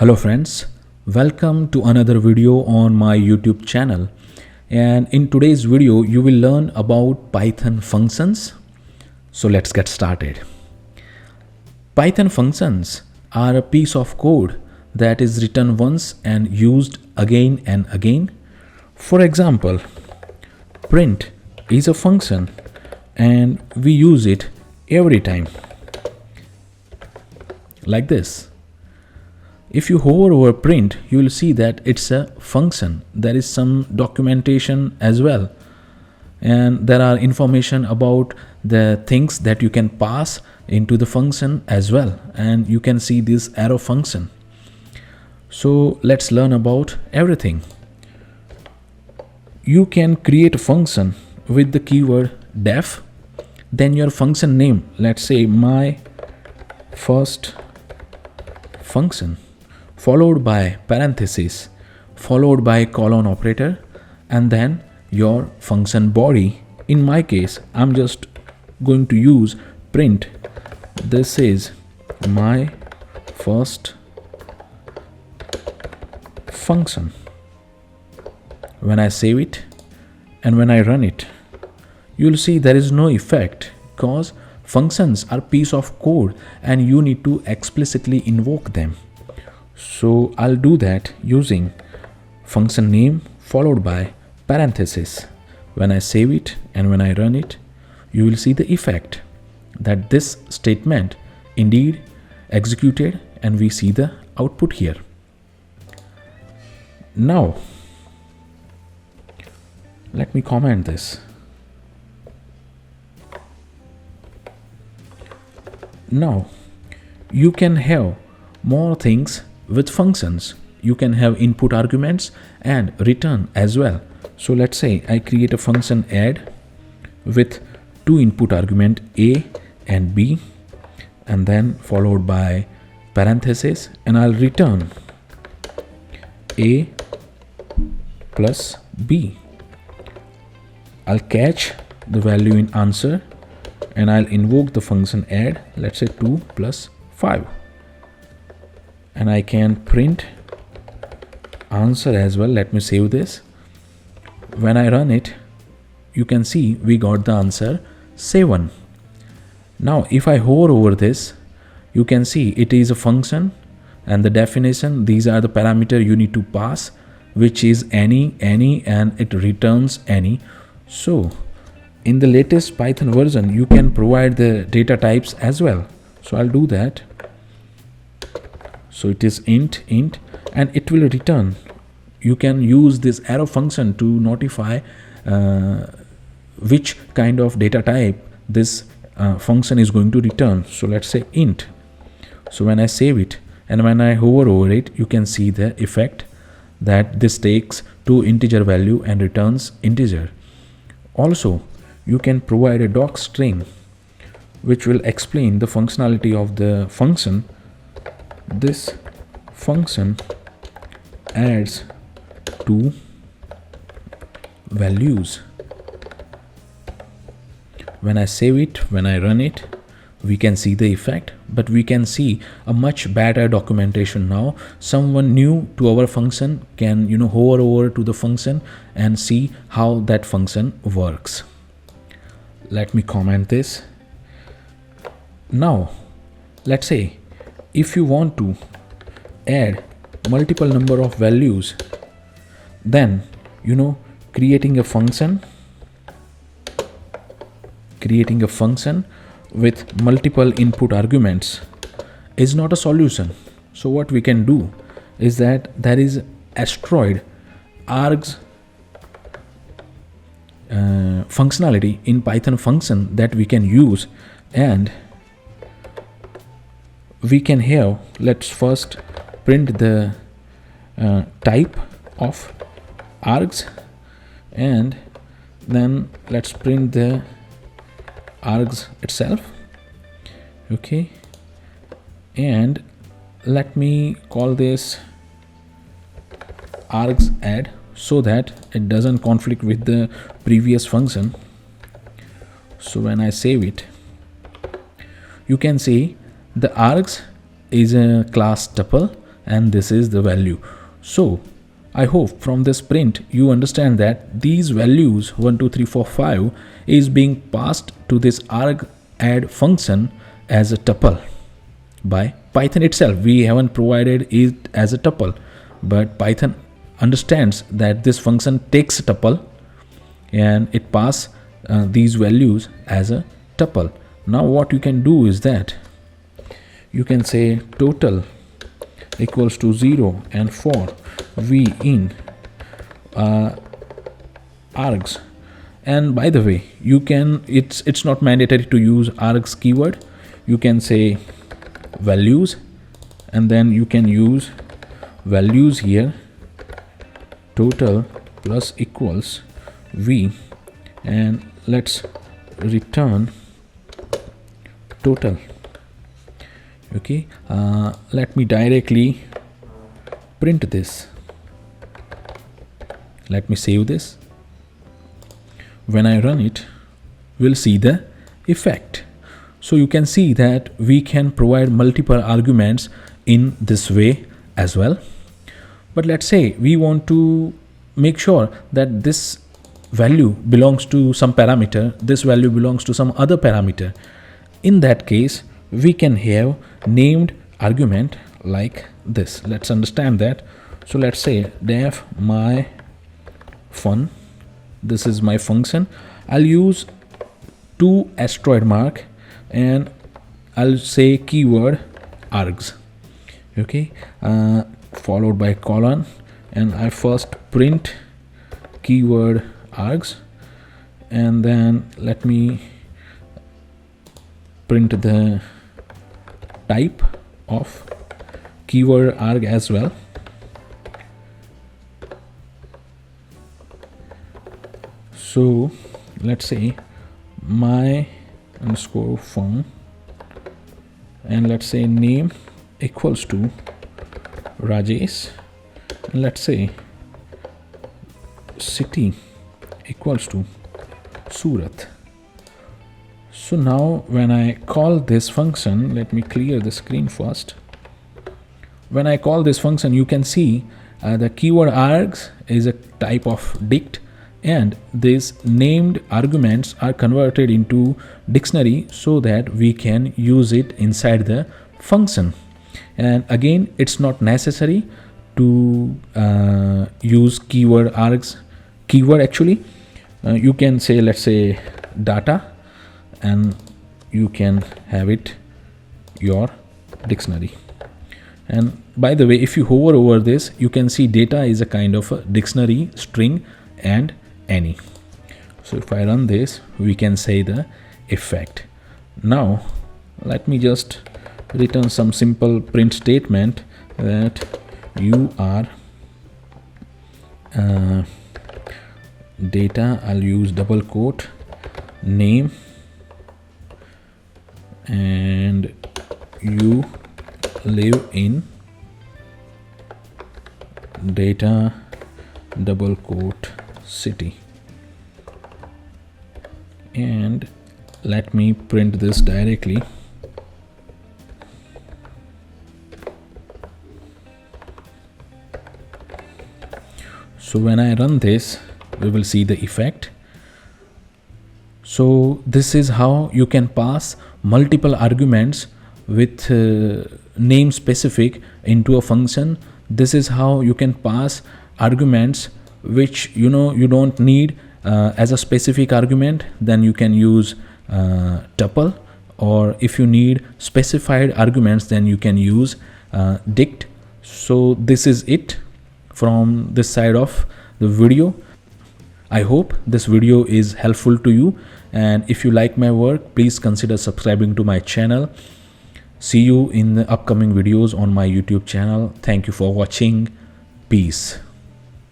Hello friends, welcome to another video on my YouTube channel. And in today's video you will learn about Python functions. So let's get started. Python functions are a piece of code that is written once and used again and again. For example, print is a function and we use it every time like this. If you hover over print, you will see that it's a function. There is some documentation as well, and there are information about the things that you can pass into the function as well, and you can see this arrow function. So let's learn about everything. You can create a function with the keyword def, then your function name, let's say my first function, followed by parenthesis, followed by colon operator, and then your function body. In my case, I'm just going to use print. This is my first function. When I save it and when I run it, you'll see there is no effect because functions are piece of code and you need to explicitly invoke them. So I'll do that using function name followed by parenthesis. When I save it and when I run it, you will see the effect that this statement indeed executed, and we see the output here. Now let me comment this. Now you can have more things with functions. You can have input arguments and return as well. So let's say I create a function add with two input argument a and b, and then followed by parenthesis, and I'll return a plus b. I'll catch the value in answer and I'll invoke the function add, let's say 2 plus 5. And I can print answer as well. Let me save this. When I run it, you can see we got the answer 7. Now if I hover over this, you can see it is a function, and the definition, these are the parameter you need to pass, which is any, and it returns any. So in the latest Python version, you can provide the data types as well. So I'll do that. So it is int, and it will return. You can use this arrow function to notify which kind of data type this function is going to return. So let's say int. So when I save it and when I hover over it, you can see the effect that this takes two integer value and returns integer. Also, you can provide a doc string which will explain the functionality of the function. This function adds two values. When I save it, when I run it, we can see the effect, but we can see a much better documentation now. Someone new to our function can hover over to the function and see how that function works. Let me comment this. Now let's say if you want to add multiple number of values, then creating a function with multiple input arguments is not a solution. So what we can do is that there is asteroid args functionality in Python function that we can use, and we can have, let's first print the type of args, and then let's print the args itself. Okay, and let me call this args add so that it doesn't conflict with the previous function. So when I save it, you can see the args is a class tuple and this is the value. So I hope from this print you understand that these values 1 2 3 4 5 is being passed to this arg add function as a tuple by Python itself. We haven't provided it as a tuple, but Python understands that this function takes a tuple and it passes these values as a tuple. Now what you can do is that you can say total equals to 0 and for v in args. And by the way, you can, it's not mandatory to use args keyword. You can say values and then you can use values here, total plus equals v, and let's return total. Okay, let me directly print this. Let me save this. When I run it, we'll see the effect. So you can see that we can provide multiple arguments in this way as well. But let's say we want to make sure that this value belongs to some parameter, this value belongs to some other parameter. In that case, we can have named argument like this. Let's understand that. So let's say def my fun. This is my function. I'll use 2 asteroid mark and I'll say keyword args. Okay, followed by colon, and I first print keyword args, and then let me print the type of keyword arg as well. So let's say my underscore fun, and let's say name equals to Rajesh, and let's say city equals to Surat. So now when I call this function, let me clear the screen first. When I call this function, you can see the keyword args is a type of dict, and these named arguments are converted into dictionary so that we can use it inside the function. And again, it's not necessary to use keyword args keyword. Actually, you can say, let's say data, and you can have it your dictionary. And by the way, if you hover over this, you can see data is a kind of a dictionary, string and any. So if I run this, we can say the effect. Now let me just return some simple print statement that you are data, I'll use double quote, name, and you live in data double quote city, and let me print this directly. So when I run this, we will see the effect. So this is how you can pass multiple arguments with name specific into a function. This is how you can pass arguments which you don't need as a specific argument. Then you can use tuple, or if you need specified arguments, then you can use dict. So this is it from this side of the video. I hope this video is helpful to you, and if you like my work, please consider subscribing to my channel. See you in the upcoming videos on my YouTube channel. Thank you for watching. Peace.